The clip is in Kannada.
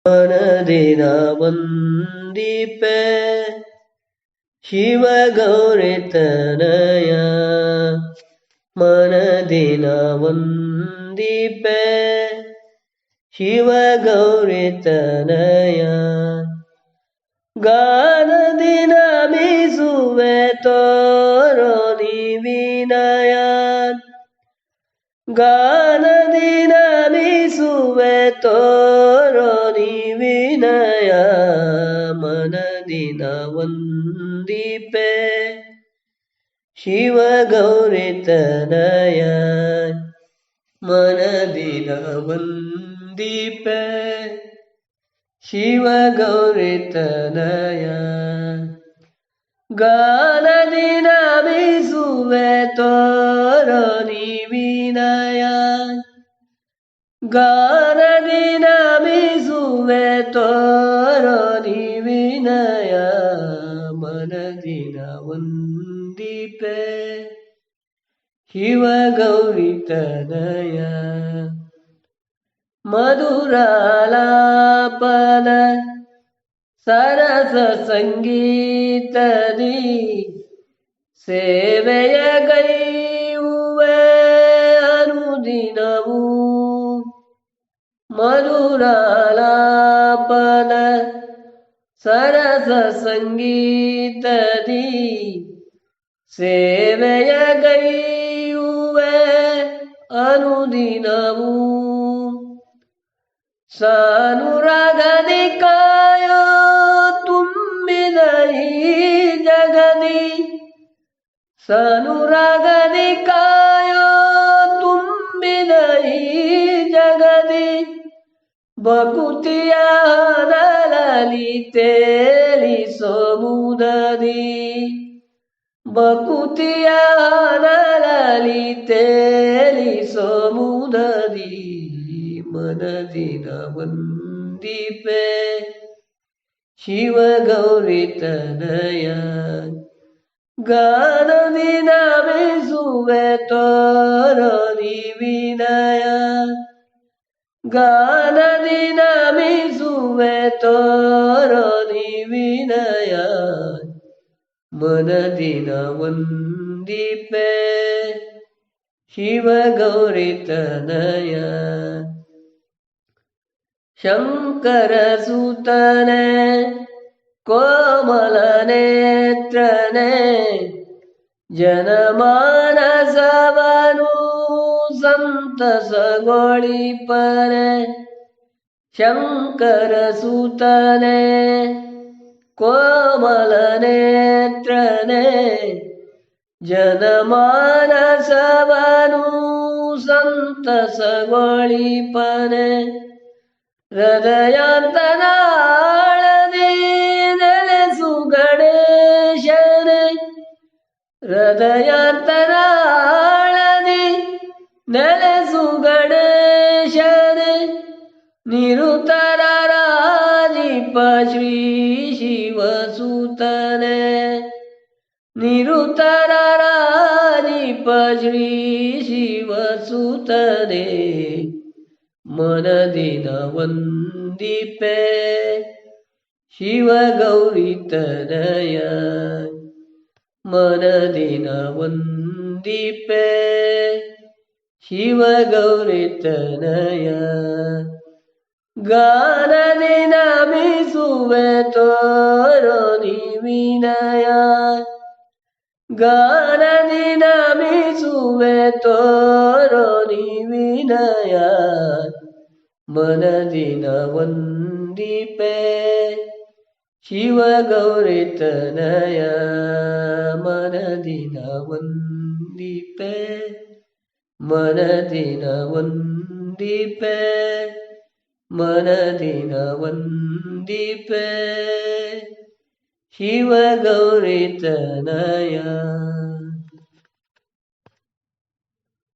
ಮನದಿನ ವಂದಿಪೆ ಶಿವಗೌರಿ ತನಯ ಮನದಿನ ವಂದಿಪೆ ಶಿವಗೌರಿ ತನಯ ಗಾನದಿ ನಮಿಸುವೆ ತೋರೋ ನೀ ವಿನಯ ಗಾನದಿ ನಮಿಸುವೆ ತೋರೋ ನೀ ವಿನಯ ಮನದಿನ ವಂದಿಪೆ ಶಿವಗೌರಿ ತನಯ ಮನದಿನ ವಂದಿಪೆ ಶಿವಗೌರಿ ತನಯ ಗಾನದಿ ನಮಿಸುವೆ ತೋರೋ ನೀ ವಿನಯ ಗಾನದಿ ನಮಿಸುವೆ ತೋರೋ ನೀ ವಿನಯ ಮನದಿನ ವಂದಿಪೆ ಶಿವಗೌರಿ ತನಯ ಮಧುರಾಲಾಪನ ಸರಸ ಸಂಗೀತದಿ ಸೇವೆಯ ಗೈಯುವೆ ಅನುದಿನವೂ ಮಧುರಾಲಾಪನ ಸರಸ ಸಂಗೀತದಿ ಸೇವೆಯ ಗೈಯುವೆ ಅನುದಿನವೂ ಸಾನುರಾಗದಿ ಕಾಯೋ ತುಂಬಿದ ಈ ಜಗದಿ ಸಾನುರಾಗದಿ ಕಾಯೋ ತುಂಬಿದ ಈ ಜಗದಿ ಬಕುತಿಯ ನಲಲಿ ತೇಲಿಸೋ ಮುದದಿ ಬಕುತಿಯ ನಲಲಿ ತೇಲಿಸೋ ಮುದದಿ ಮನದಿನ ವಂದಿಪೆ ಶಿವಗೌರಿ ತನಯ ಗಾನದಿ ನಮಿಸುವೆ ತೋರೋ ನೀ ವಿನಯ ಗಾನದಿ ನಮಿಸುವೆ ತೋರೋ ನೀ ವಿನಯ ಮನದಿನ ವಂದಿಪೆ ಶಿವಗೌರಿ ತನಯ ಶಂಕರ ಸುತನೆ ಕೋಮಲ ನೇತ್ರನೆ ಜನಮಾನಸವನು ಸಂತಸಗೊಳಿಪನೆ ಶಂಕರ ಸುತನೆ ಕೋಮಲ ನೇತ್ರನೆ ಜನಮಾನಸವನು ಸಂತಸಗೊಳಿಪನೆ ಹೃದಯಾಂತರಾಳದಿ ನೆಲೆಸು ಗಣೇಶನೆ ಹೃದಯಾಂತರಾಳದಿ ನೆಲೆಸು ಗಣೇಶನೆ ನಿರುತರ ರಾಜಿಪ ಶ್ರೀ ಶಿವಸುತನೆ ನಿರುತರ ರಾಜಿಪ ಶ್ರೀ ಶಿವಸುತನೆ ಮನದಿನ ವಂದಿಪೆ ಶಿವಗೌರಿ ತನಯ ಮನದಿನ ವಂದಿಪೆ ಶಿವಗೌರಿ ತನಯ ಗಾನದಿ ನಮಿಸುವೆ ತೋರೋ ನೀ ವಿನಯ ಗಾನದಿ ನಮಿಸುವೆ ತೋರೋ ನೀ ವಿನಯ ಮನದಿನ ವಂದಿಪೆ ಶಿವಗೌರಿ ತನಯ ಮನದಿನ ವಂದಿಪೆ ಮನದಿನ ವಂದಿಪೆ ಮನದಿನ ವಂದಿಪೆ ಶಿವಗೌರಿ ತನಯ